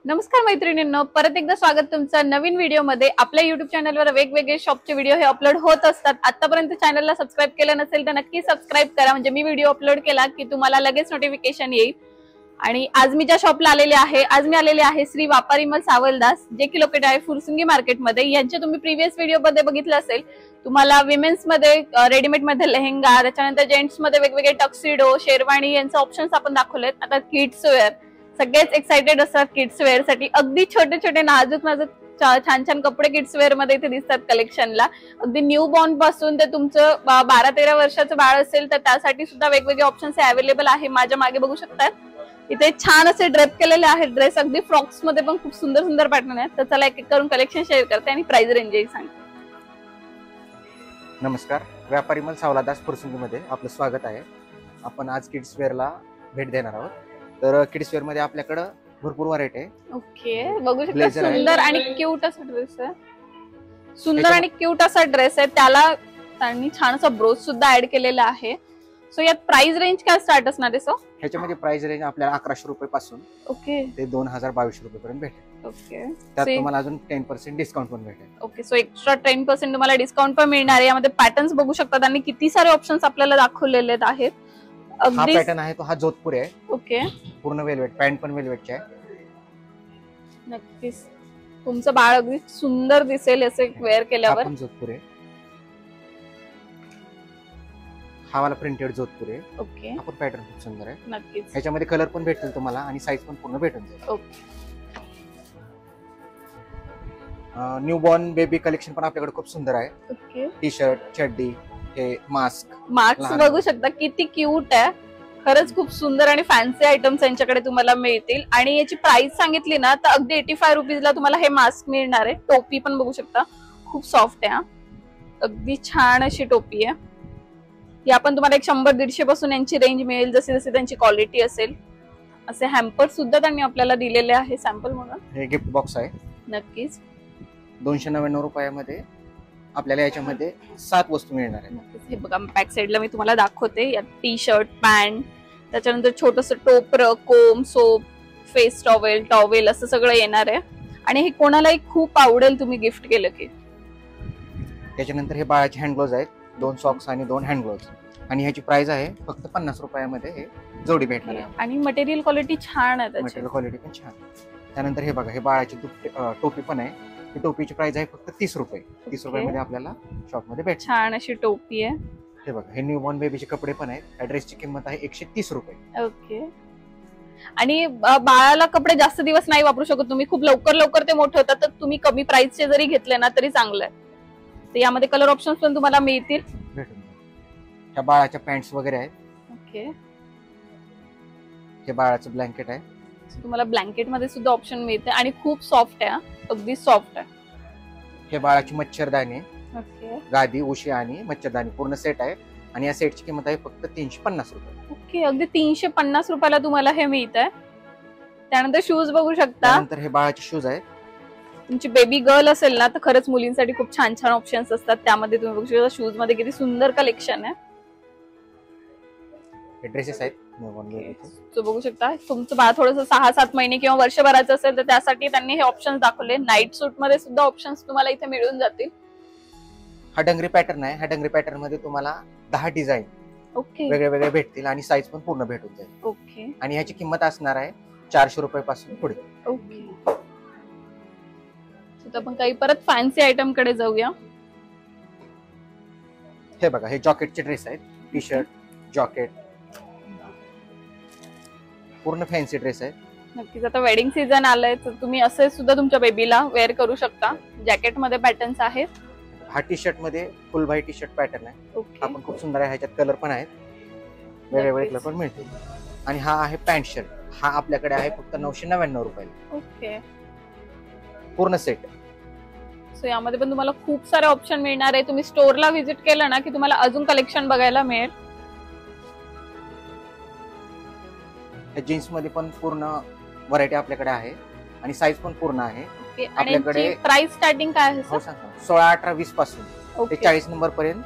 नमस्कार मैत्रिणींनो, परत एकदा स्वागत तुमचं नवीन व्हिडिओमध्ये। आपल्या YouTube चॅनलवर वेगवेगळे शॉपचे व्हिडिओ हे अपलोड होत असतात। आतापर्यंत चॅनलला सबस्क्राइब केलं नसेल तर नक्की सबस्क्राइब करा, म्हणजे मी व्हिडिओ अपलोड केला की तुम्हाला लगेच नोटिफिकेशन येईल। आणि आज मी ज्या शॉपला आलेले आहे, आज मी आलेले आहे श्री व्यापारी मल सावलदास, जे की लोकेटेड आहे फुरसुंगी मार्केटमध्ये। यांचे तुम्ही प्रीवियस व्हिडिओमध्ये बघितलं असेल, तुम्हाला विमेन्स मध्ये रेडीमेड मध्ये लेहंगा, त्याच्यानंतर जेंट्स मध्ये वेगवेगळे टक्सिडो, शेरवानी यांचे ऑप्शन्स आपण दाखवलेत। आता किड्स वेअर सगळेच एक्साइटेड असतात किड्स वेअर साठी। अगदी छोटे छोटे नाजूक नाजूक छान छान कपडे किड्स वेअर मध्ये इथे दिसतात कलेक्शनला। अगदी न्यू बॉर्न पासून ते तुमचं 12-13 वर्षाचं बाळ असेल तर त्यासाठी सुद्धा वेगवेगळे ऑप्शन्स अवेलेबल आहे। माझ्या मागे बघू शकतात, इथे छान असे ड्रेप केलेले आहेत ड्रेस, अगदी फ्रॉक्स मध्ये पण खूप सुंदर सुंदर पॅटर्न आहेत। तर चला एक एक करून कलेक्शन शेअर करते आणि प्राइस रेंजही सांगते। नमस्कार, व्यापारी मल सावलदास फुरसुंगीमध्ये आपलं स्वागत आहे। आपण आज किड्स वेअरला भेट देणार आहोत। तर किड्स वेअर मध्ये आपल्याकडे भरपूर व्हरायटी आहे। ओके, बघू शकता सुंदर आणि क्यूट असा ड्रेस आहे, सुंदर आणि क्यूट असा ड्रेस आहे। त्याला त्यांनी छान असा ब्रोच सुद्धा ऍड केलेला आहे। सो यात प्राइस रेंज काय स्टार्ट असणार आहे? सो ह्याच्यामध्ये प्राइस रेंज आपल्याला 1100 रुपये पासून ओके ते 2022 रुपये पर्यंत भेटेल। ओके, त्यात तुम्हाला अजून 10% डिस्काउंट पण भेटेल। ओके, सो एक्स्ट्रा 10% तुम्हाला डिस्काउंट पण मिळणार आहे। यामध्ये पॅटर्न्स बघू शकता, त्यांनी किती सारे ऑप्शन्स आपल्याला दाखवलेले आहेत। हा पॅटर्न आहे तो हा जोधपुरी आहे। ओके, पूर्ण वेलवेट, पॅन्ट पण वेलवेटची आहे। नक्कीच तुमचं बाळ अगदी सुंदर दिसेल असे वेअर केल्यावर। हा जोधपुरी आहे, हा वाला प्रिंटेड जोधपुरी आहे। ओके, हा पण पॅटर्न खूप सुंदर आहे। नक्कीच ह्याच्यामध्ये कलर पण भेटतील तुम्हाला आणि साईज पण पूर्ण भेटून जाईल। Okay, new born baby collection पण आपल्याकडे खूप सुंदर आहे। ओके, टी शर्ट, चड्डी, हे मास्क बघू शकता किती क्यूट आहे, खरंच खूप सुंदर आणि फॅन्सी आयटम्स यांच्याकडे तुम्हाला मिळतील। आणि याची प्राइस सांगितली ना तर अगदी 85 रुपीजला तुम्हाला हे मास्क मिळणार आहे। टोपी पण बघू शकता, खूप सॉफ्ट आहे, अगदी छान अशी टोपी आहे। ही आपण तुम्हाला 100-150 पासून यांची रेंज मिळेल, जसे जसे त्यांची क्वालिटी असेल। असे हॅम्पर सुद्धा त्यांनी आपल्याला दिलेले आहे सॅम्पल म्हणून। हे गिफ्ट बॉक्स आहे, नक्कीच 299 रुपयामध्ये आपल्याला याच्यामध्ये 7 वस्तू मिळणार आहे। नक्कीच, हे बघा बॅक साइडला मी तुम्हाला दाखवते। यात टी शर्ट, पॅन्ट, त्याच्यानंतर छोटस टोपरं, कोम, सोप, फेस टॉवेल, टॉवेल असं सगळं येणार आहे। आणि हे कोणालाही खूप आवडेल तुम्ही गिफ्ट केलं की। त्याच्यानंतर हे बाळाचे हँड ग्लोव्ज आहेत, 2 सॉक्स आणि 2 हँड ग्लोव्ज, आणि ह्याची प्राइस आहे फक्त 50 रुपयामध्ये हे जोडी भेटणार आहे। आणि मटेरियल क्वालिटी छान आहे, मटेरियल क्वालिटी पण छान। त्यानंतर हे बघा, हे बाळाची टोपी पण आहे। ही टोपीची प्राइस आहे फक्त 30 रुपये। 30 रुपयामध्ये आपल्याला शॉप मध्ये भेटते। छान अशी टोपी आहे। हे बघा, हे न्यू बॉर्न बेबीचे कपडे पण आहेत। ड्रेसची किंमत आहे 130 रुपये। ओके, आणि बाळाला कपडे जास्त दिवस नाही वापरू शकत तुम्ही, खूप लवकर लवकर ते मोठे होतात, तर तुम्ही कमी प्राइसचे जरी घेतले ना तरी चांगलं आहे। तर यामध्ये कलर ऑप्शन्स पण तुम्हाला मिळतील, भेटून जाईल। ह्या बाळाच्या पॅन्ट्स वगैरे आहेत। ओके, हे बाळाचं ब्लँकेट आहे, तुम्हाला ब्लँकेट मध्ये सुद्धा ऑप्शन मिळते आणि खूप सॉफ्ट आहे, अगदी सॉफ्ट आहे। हे बाळाची मच्छरदाणी, ओके, गादी, उशी आणि मच्छरदाणी पूर्ण सेट आहे। आणि या सेटची किंमत आहे फक्त 350 रुपये। ओके, अगदी 350 रुपयाला तुम्हाला हे मिळत आहे। त्यानंतर शूज बघू शकता, त्यानंतर हे बाळाचे शूज आहेत। तुमची बेबी गर्ल असेल ना तर खरंच मुलींसाठी खूप छान छान ऑप्शन्स असतात। त्यामध्ये तुम्ही बघू शकता शूज मध्ये किती सुंदर कलेक्शन आहे। हे ड्रेसेस आहेत, तो बघू शकता, तुमचं बाळ थोडंसं 6-7 महिने किंवा वर्षभराचं असेल तर त्यासाठी त्यांनी हे ऑप्शन्स दाखवले। नाईट सूट मध्ये सुद्धा ऑप्शन्स तुम्हाला इथे मिळून जातील। हा डंगरी पॅटर्न आहे। ह्या डंगरी पॅटर्न मध्ये तुम्हाला 10 डिझाईन ओके वेगळे वेगळे भेटतील आणि साईज पण पूर्ण भेटून जाईल। ओके, आणि ह्याची किंमत असणार आहे 400 रुपयापासून पुढे। ओके, तर आपण काही परत फॅन्सी आयटम कडे जाऊया। हे बघा, हे जॉकेटचे ड्रेस आहेत, टी शर्ट, जॉकेट, पूर्ण फॅन्सी ड्रेस आहे। नक्कीच, आता वेडिंग सीझन आलंय तर तुम्ही असे सुद्धा तुमच्या बेबीला वेअर करू शकता। जॅकेट मध्ये पॅटर्न्स आहेत। हा टी शर्ट मध्ये full by T shirt pattern आहे। ओके, हा पण खूप सुंदर आहे। ह्याच्यात कलर पण आहेत, वेगवेगळे कलर पण मिळतील। आणि हा आहे पॅन्ट शर्ट, हा आपल्याकडे आहे फक्त 999 रुपयाला। ओके, पूर्ण सेट। सो यामध्ये पण तुम्हाला खूप सारे ऑप्शन मिळणार आहे। तुम्ही स्टोअरला व्हिजिट केलं ना की तुम्हाला अजून कलेक्शन बघायला मिळेल। जीन्स मध्ये पण पूर्ण व्हरायटी आपल्याकडे आहे आणि साईज पण पूर्ण आहे। आणि याची प्राइस स्टार्टिंग काय आहे? हो सांगा, 16, 18, 20 पासून ते 40 नंबर पर्यंत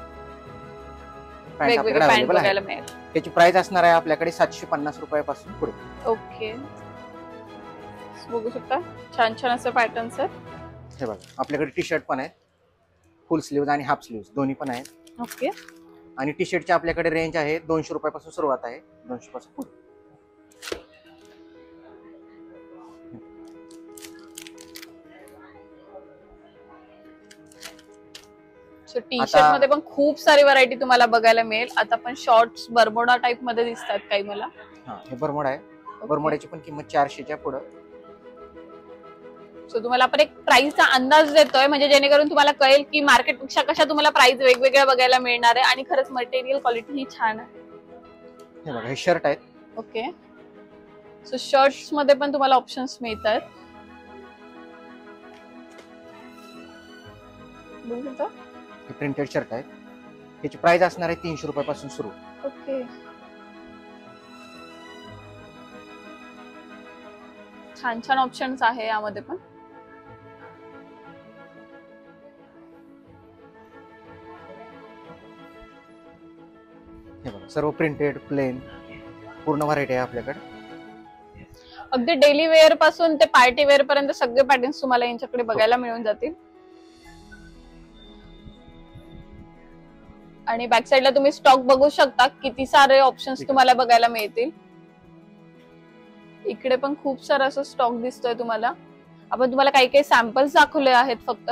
पॅन्ट आपल्याकडे अवेलेबल आहे। त्याची प्राइस असणार आहे आपल्याकडे 750 रुपयापासून पुढे। ओके, बघू शकता छान छान असं पॅटर्न्स आहेत. हे बघा आपल्याकडे टी शर्ट पण आहेत, फुल स्लीव्ह आणि हाफ स्लीव्ह दोन्ही पण आहेत. ओके. आणि टी शर्टची आपल्याकडे रेंज आहे 200 रुपयापासून सुरुवात आहे, 200 पासून पुढे. टी शर्ट मध्ये पण खूप सारी व्हरायटी तुम्हाला बघायला मिळेल. आता पण शॉर्ट्स बरमोडा टाइप मध्ये दिसतात काही मला. हा हे बरमोडा आहे. बरमोड्याची पण किंमत 400च्या पुढे. सो तुम्हाला आपण एक प्राइसचा अंदाज देतोय म्हणजे जेणेकरून तुम्हाला कळेल की मार्केटपेक्षा कशा तुम्हाला प्राइस वेगवेगळ्या बघायला मिळणार आहे. आणि खरंच मटेरियल क्वालिटी ही छान आहे. हे बघा हे शर्ट आहेत. ओके. सो शर्ट्स मध्ये पण तुम्हाला ऑप्शन्स मिळतात. हे प्रिंटेड शर्ट आहेत. ह्याची प्राइस असणार आहे 300 रुपयापासून सुरू. ओके. छान छान ऑप्शन्स आहे यामध्ये पण. हे बघा सर्व प्रिंटेड प्लेन पूर्ण व्हरायटी आहे आपल्याकडे. अगदी डेली वेअर पासून ते पार्टी वेअर पर्यंत सगळे पॅटर्न्स तुम्हाला यांच्याकडे बघायला मिळून जातील. आणि बॅक साइडला तुम्ही स्टॉक बघू शकता किती सारे ऑप्शन्स तुम्हाला बघायला मिळतील. इकडे पण खूप सारा असं स्टॉक दिसतोय तुम्हाला. आपण तुम्हाला काही काही सॅम्पल्स दाखवले आहेत फक्त.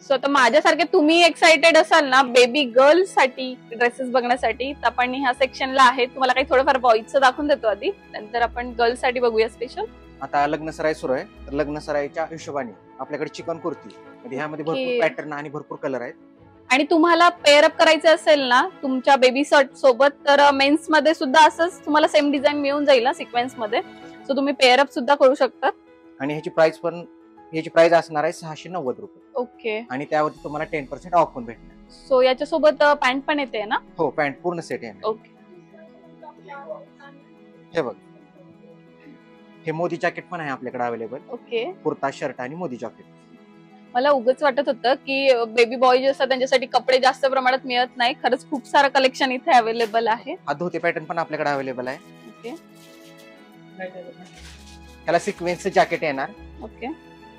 सो आता माझ्यासारखे तुम्ही एक्साइटेड असाल ना बेबी गर्ल साठी ड्रेसेस बघण्यासाठी तर आपण ह्या सेक्शनला आहे. तुम्हाला काही थोडंफार बॉईजचं दाखवून देतो आधी, नंतर आपण गर्ल्स साठी बघूया स्पेशल. आता लग्न सराई सुरू आहे तर लग्न सराईच्या हिशोबाने आपल्याकडे चिकन कुर्ती म्हणजे ह्यामध्ये भरपूर पॅटर्न आणि भरपूर कलर आहेत. आणि तुम्हाला पेअर अप करायचं असेल ना तुमच्या बेबी शर्ट सोबत तर मेन्स मध्ये सुद्धा असंच तुम्हाला सेम डिझाईन मिळून जाईल ना सिक्वेन्स मध्ये. सो तुम्ही पेअर अप सुद्धा करू शकता. आणि ह्याची प्राइस असणार आहे 690 रुपये. ओके. आणि त्यावरती तुम्हाला 10% ऑफ पण भेटणार. सो याच्यासोबत पॅन्ट पण येते ना? हो पॅन्ट पूर्ण सेट आहे. ओके. हे बघ हे मोदी जॅकेट पण आहे आपल्याकडे अवेलेबल. ओके. कुर्ता शर्ट आणि मोदी जॅकेट. मला उगाच वाटत होतं की बेबी बॉय जे असतात त्यांच्यासाठी कपडे जास्त प्रमाणात मिळत नाही. खरंच खूप सारं कलेक्शन इथे अवेलेबल आहे. हा धोती पॅटर्न पण आपल्याकडे अवेलेबल आहे. ओके. ह्याला सिक्वेन्सचं जॅकेट येणार. ओके.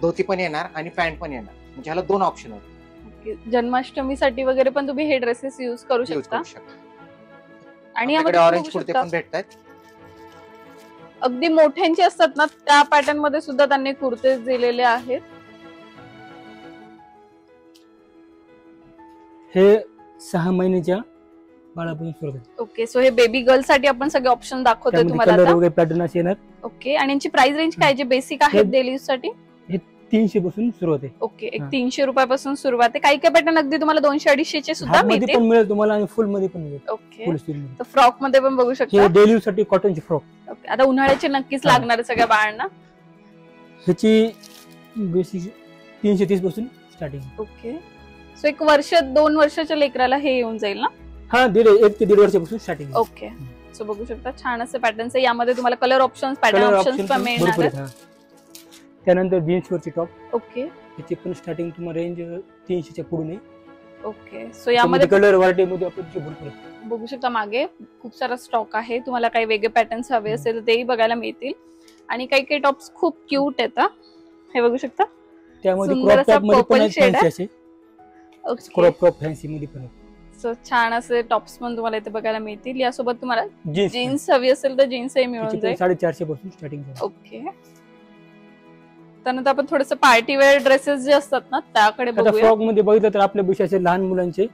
धोती पण येणार आणि पॅन्ट पण येणार म्हणजे ह्याला 2 ऑप्शन आहेत. ओके. जन्माष्टमीसाठी वगैरे पण तुम्ही हे ड्रेसेस यूज करू शकता. आणि यामध्ये ऑरेंज कुर्ते पण भेटतात. अगदी मोठ्यांचे असतात ना त्या पॅटर्न मध्ये सुद्धा त्यांनी कुर्ते दिलेले आहेत. हे 6 महिन्याच्या बाळापासून सुरू होते. ओके. सो हे बेबी गर्ल साठी आपण सगळे ऑप्शन दाखवतोय तुम्हाला कलर आता. वगैरे पॅटर्न असे येणार. ओके. आणि यांची प्राइस रेंज काय जे बेसिक आहे डेली यूज साठी? हे 300 पासून सुरू होते. ओके. एक 300 रुपयापासून सुरुवात आहे. काही काही पॅटर्न अगदी तुम्हाला 200-250 चे सुद्धा मिळतील. पण मिळेल तुम्हाला आणि फुल मध्ये पण मिळेल. ओके. फुल स्लीव मध्ये. तर फ्रॉक मध्ये पण बघू शकता. हे डेली यूज साठी कॉटनची फ्रॉक. ओके. आता उन्हाळ्याचे नक्कीच लागणार सगळ्या बाळांना. ह्याची बेसिक 330 पासून स्टार्टिंग. ओके. सो 1 वर्ष 2 वर्षाच्या लेकराला हे येऊन जाईल ना? हा 1 ते 1.5 वर्षापासून स्टार्टिंग. ओके. सो बघू शकता छान असे पॅटर्न्स आहे. यामध्ये तुम्हाला कलर ऑप्शन्स पॅटर्न ऑप्शन्स पण मिळणार आहेत. त्यानंतर जीन्स वरची टॉप. ओके. याची पण स्टार्टिंग तुम्हाला रेंज 300च्या पुढून आहे. ओके. सो यामध्ये कलर व्हरायटी मध्ये आपण भरपूर बघू शकता मागे खूप सारा स्टॉक आहे. तुम्हाला काही वेगळे पॅटर्न्स हवे असेल तर तेही बघायला मिळतील. आणि काही काही टॉप्स खूप क्यूट आहेत. हे बघू शकता. त्यामध्ये क्रॉप टॉप मध्ये पण फॅन्सी असे. क्रॉप टॉप फॅन्सी मध्ये पण. सो छान असे टॉप्स पण तुम्हाला इथे बघायला मिळतील. यासोबत तुम्हाला जीन्स हवी असेल तर जीन्सही मिळून जाईल. 450 पासून स्टार्टिंग. ओके. त्यानंतर आपण थोडंसं पार्टी वेअर ड्रेसेस जे असतात ना त्याकडे बघूया. फ्रॉक मध्ये बघितलं तर आपल्या विषयाचे लहान मुलांचे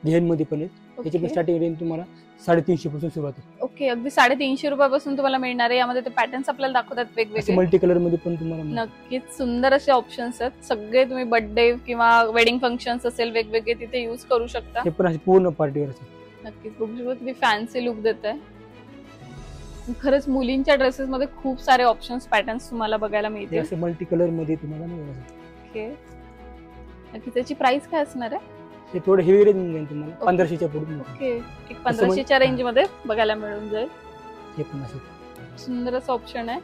घेन मध्ये पण आहेत. त्याची पण स्टार्टिंग रेंज तुम्हाला 350 पासून सुरुवात आहे. ओके. अगदी 350 रुपयापासून तुम्हाला मिळणार आहे. यामध्ये ते पॅटर्न्स आपल्याला दाखवतात वेगवेगळे मल्टी कलर मध्ये पण तुम्हाला. नक्कीच सुंदर असे ऑप्शन्स आहेत. सगळे तुम्ही बर्थडे किंवा वेडिंग फंक्शन्स असेल वेगवेगळे तिथे युज करू शकता. हे पण पूर्ण पार्टीवर असेल. नक्कीच बघू शकता किती फॅन्सी लुक देत आहे. खरंच मुलींच्या ड्रेसेस मध्ये खूप सारे ऑप्शन्स पॅटर्न्स तुम्हाला बघायला मिळतील. असे मल्टी कलर मध्ये तुम्हाला मिळेल. ओके. नक्की त्याची प्राइस काय असणार आहे? हे थोडं हेवी रेंज मिळेल तुम्हाला 1500च्या पुढे. ओके. एक 1500च्या रेंज मध्ये बघायला मिळून जाईल. हे पण असे सुंदर असं ऑप्शन आहे.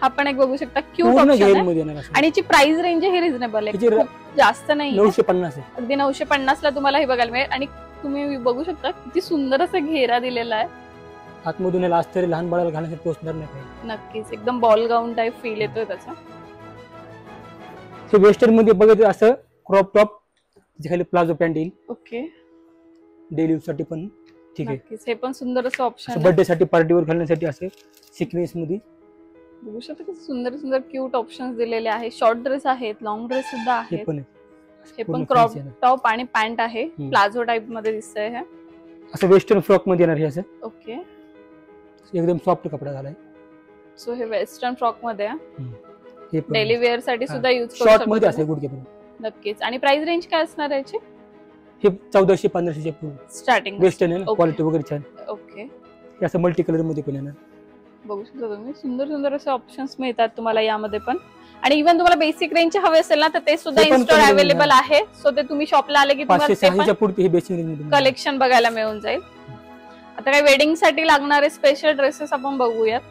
हा पण एक बघू शकता क्यूट ऑप्शन आहे. आणि याची प्राइस रेंज ही रिझनेबल आहे. जास्त नाही. 950 आहे. अगदी 950 ला तुम्हाला हे बघायला मिळेल. आणि तुम्ही बघू शकता किती सुंदर असं घेरा दिलेला आहे. आतमधून याला अस्तर लहान बाळाला घालण्यासाठी टोचणार नाही काही. नक्कीच एकदम बॉल गाऊन टाईप फील येतोय त्याचा. हे वेस्टर्न मध्ये बघायचं असं क्रॉप टॉप, त्याच्या खाली प्लाझो पॅन्ट येईल. ओके, डेली यूज साठी पण ठीक आहे. नक्कीच हे पण सुंदर असं ऑप्शन बर्थडे साठी पार्टीवर घालण्यासाठी असं सिक्वेन्स मध्ये बघू शकता किती सुंदर सुंदर क्यूट ऑप्शन्स दिलेले आहेत. शॉर्ट ड्रेस आहेत, लॉंग ड्रेस सुद्धा हे आहेत. पण आहे. हे पण पूर्ण क्रॉप fancy आहे ना. टॉप आणि पॅन्ट आहे, प्लाझो टाइप मध्ये दिसतंय हे. असं वेस्टर्न फ्रॉक मध्ये येणार हे असं ओके, एकदम सॉफ्ट कपडा झालाय. सो हे वेस्टर्न फ्रॉक मध्ये हे पण डेली वेअर साठी सुद्धा युज करू शॉर्ट मध्ये शकतो. असेल गुडघ्यापर्यंत. नक्कीच. आणि प्राइस रेंज काय असणार आहे याची? हे 1400-1500 पुढे स्टार्टिंग वेस्टर्न आहे ना, Okay. क्वालिटी वगैरे छान. ओके, हे असं मल्टी कलर मध्ये पण येणार. बघू शकता तुम्ही सुंदर सुंदर असे ऑप्शन्स मिळतात तुम्हाला यामध्ये पण. आणि इव्हन तुम्हाला बेसिक रेंजचे हवे असेल ना तर ते सुद्धा ते पण इन्स्टॉल कमी अवेलेबल आहे. सो ते तुम्ही शॉपला आले की तुम्हाला ते 500-600 पण पुढे हे बेसिक रेंज मध्ये. कलेक्शन बघायला मिळून जाईल. आता काही वेडिंग साठी लागणारे स्पेशल ड्रेसेस आपण बघूयात.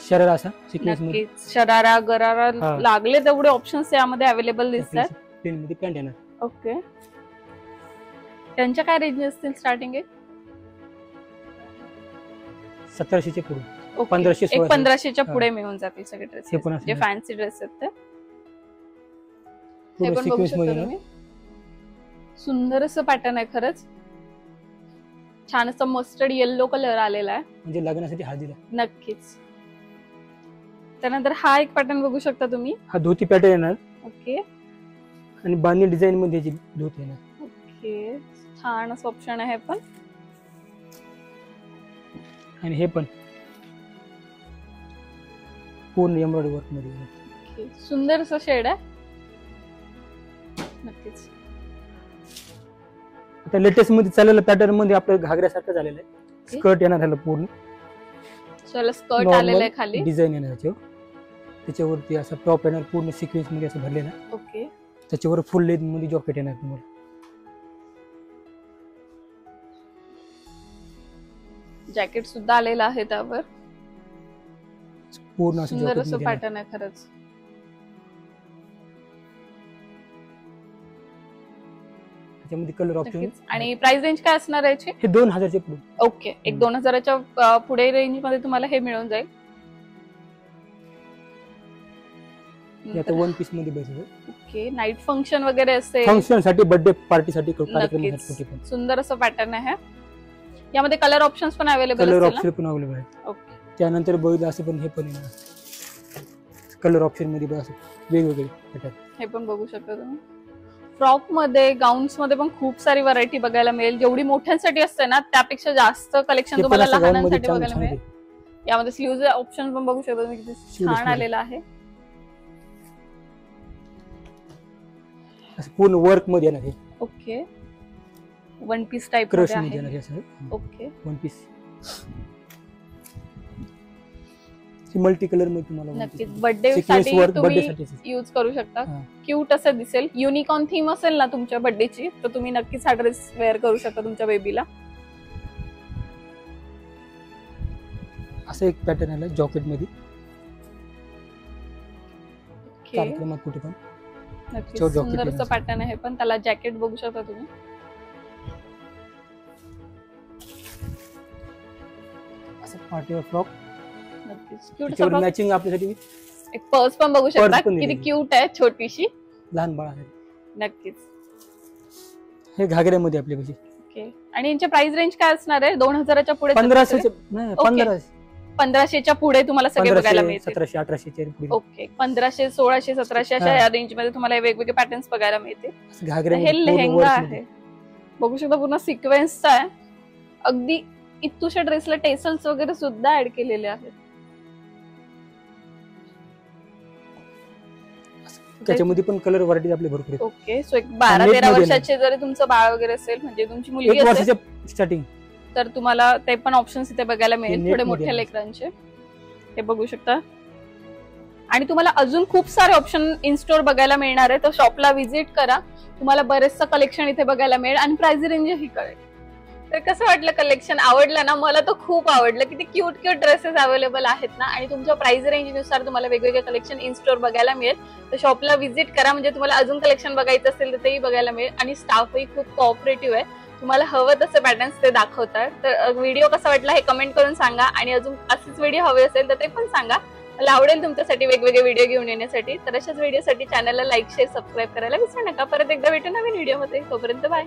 शरारा असा सिक्वेन्स मध्ये नक्कीच शरारा गरारा हा. लागले तेवढे ऑप्शन्स यामध्ये अवेलेबल दिसतात. प्लेन मध्ये पॅन्ट येणार. ओके, त्यांच्या काय रेंज असतील स्टार्टिंग? 1700 पुढे. ओके. 1500, एक 1600. 1500च्या हा. पुढे मिळून जातील सगळे ड्रेस हे पण जे असणार. फॅन्सी ड्रेस आहेत ते. हे पूर्ण पण बघू सिक्वेन्स शकता मध्ये तुम्ही. सुंदर असं पॅटर्न आहे खरंच. छान असं मस्टर्ड येल्लो कलर आलेला आहे. म्हणजे लग्नासाठी हळदीला. नक्कीच. त्यानंतर हा एक पॅटर्न बघू शकता तुम्ही. हा धोती पॅटर्न येणार ओके आणि बांधणी डिझाइन मध्ये याची धोती येणार. ओके, छान असं ऑप्शन आहे पण. आणि हे पण पूर्ण एम्ब्रॉयडरी वर्क मध्ये येणार. ओके, सुंदर असं शेड आहे. नक्कीच. आता लेटेस्ट मध्ये चाललेल्या पॅटर्न मध्ये आपलं घागऱ्यासारखं झालेलं आहे. स्कर्ट येणार ह्याला पूर्ण चला स्कर्ट आलेलं आहे खाली. डिझाइन येणार त्याच्यावर. त्याच्यावरती असं टॉप येणार पूर्ण सिक्वेन्स मध्ये असं भरलेलं. ओके, त्याच्यावर फुल लेंथ मध्ये जॉकेट येणार तुम्हाला. जॅकेट सुद्धा आलेलं आहे त्यावर. पूर्ण असं सुंदर जॉकेट असं मध्ये येणार. पॅटर्न आहे खरंच. त्याच्यामध्ये कलर ऑप्शन. नक्कीच. आणि प्राइस रेंज काय असणार आहे याची? हे 2000 पुढे. ओके, एक 2000च्या पुढे रेंज मध्ये तुम्हाला हे मिळून जाईल. हे आता वन पीस मध्ये बसलं. ओके, नाईट फंक्शन वगैरे असेल, फंक्शन साठी, बर्थडे पार्टी साठी, कार्यक्रमासाठी नक्कीच. पण सुंदर असं पॅटर्न आहे. यामध्ये कलर ऑप्शन्स पण अवेलेबल कलर असतील ऑप्शन पण अवेलेबल आहे. ना? ओके, त्यानंतर बघितलं असं पण हे पण येणार कलर ऑप्शन मध्ये बघा असं वेगवेगळे पॅटर्न. हे पण बघू शकता तुम्ही. फ्रॉक मध्ये, गाऊन्स मध्ये पण खूप सारी व्हरायटी बघायला मिळेल. जेवढी मोठ्यांसाठी असते ना त्यापेक्षा जास्त कलेक्शन तुम्हाला लहानांसाठी बघायला मिळेल. यामध्ये स्लीव्ह ऑप्शन पण बघू शकता तुम्ही, किती छान आलेला आहे. असं पूर्ण वर्क मध्ये येणार. हे okay, one piece type crush मध्ये मध्ये येणार. आहे. हे असं okay, one piece multi colour मध्ये तुम्हाला नक्कीच. बर्थडे साठी बर्थडे तुम्ही साठी यूज करू शकता. हा. क्यूट असं दिसेल. युनिकॉर्न थीम असेल ना तुमच्या बर्थडेची तर तुम्ही नक्कीच हा ड्रेस वेअर करू शकता तुमच्या बेबीला. असं एक पॅटर्न आलं जॉकेट मध्ये. ओके, कार्यक्रमात कुठे पण नक्कीच. jacket सुंदर आहे असं असं. पॅटर्न आहे पण त्याला जॅकेट बघू शकता तुम्ही. असं पार्टीवर फ्रॉक. नक्कीच क्यूट त्याच्यावर मॅचिंग आपल्यासाठी एक पर्स पण बघू शकता पण किती दिलेली. क्यूट आहे, छोटीशी. लहान बाळ आहे. नक्कीच. हे घागऱ्यामध्ये आपल्यापाशी ओके, आणि यांची प्राइस रेंज काय असणार आहे? 2000च्या पुढे 1500 नाही ओके. 1500 पुढे तुम्हाला सगळे बघायला मिळतील. 1700 1800 पुढे. ओके, 1500 1600 1700 अशा हा. या रेंज मध्ये तुम्हाला वेगवेगळे पॅटर्न्स बघायला मिळतील. असं घागऱ्यामध्ये हे पूर्ण लेहेंगा work आहे, मध्ये. बघू शकता पूर्ण सिक्वेन्सचा आहे. अगदी इतुशा ड्रेसला टेसल्स वगैरे सुद्धा ऍड केलेले आहेत. त्याच्यामध्ये पण कलर व्हरायटी आपले भरपूर आहेत. ओके, सो एक 12-13 मध्ये वर्षाचे जरी तुमचं बाळ वगैरे असेल म्हणजे तुमची मुलगी 1 असेल वर्षाच्या स्टार्टिंग. तर तुम्हाला ते पण ऑप्शन्स इथे बघायला मिळेल net थोडे मध्ये मोठ्या आहे. लेकरांचे. हे बघू शकता. आणि तुम्हाला अजून खूप सारे ऑप्शन इन स्टोर बघायला मिळणार आहे. तर शॉपला व्हिजिट करा, तुम्हाला बरेचसं कलेक्शन इथे बघायला मिळेल आणि प्राइस रेंजही कळेल. तर कसं वाटलं कलेक्शन? आवडलं ना? मला तर खूप आवडलं. किती क्यूट क्यूट ड्रेसेस अवेलेबल आहेत ना, आणि तुमच्या प्राइस रेंजनुसार तुम्हाला वेगवेगळे कलेक्शन इन स्टोर बघायला मिळेल. तर शॉपला व्हिजिट करा, म्हणजे तुम्हाला अजून कलेक्शन बघायचं असेल तर तेही बघायला मिळेल. आणि स्टाफही खूप कोऑपरेटिव्ह आहे. तुम्हाला हवं तसं पॅटर्न्स ते दाखवतात. तर व्हिडिओ कसा वाटला हे कमेंट करून सांगा आणि अजून असेच व्हिडिओ हवे असेल तर ते पण सांगा. मला आवडेल तुमच्यासाठी वेगवेगळे व्हिडिओ घेऊन येण्यासाठी. तर अशाच व्हिडिओसाठी चॅनलला लाईक शेअर सबस्क्राईब करायला विसरू नका. परत एकदा भेटू नवीन व्हिडिओमध्ये. तोपर्यंत बाय.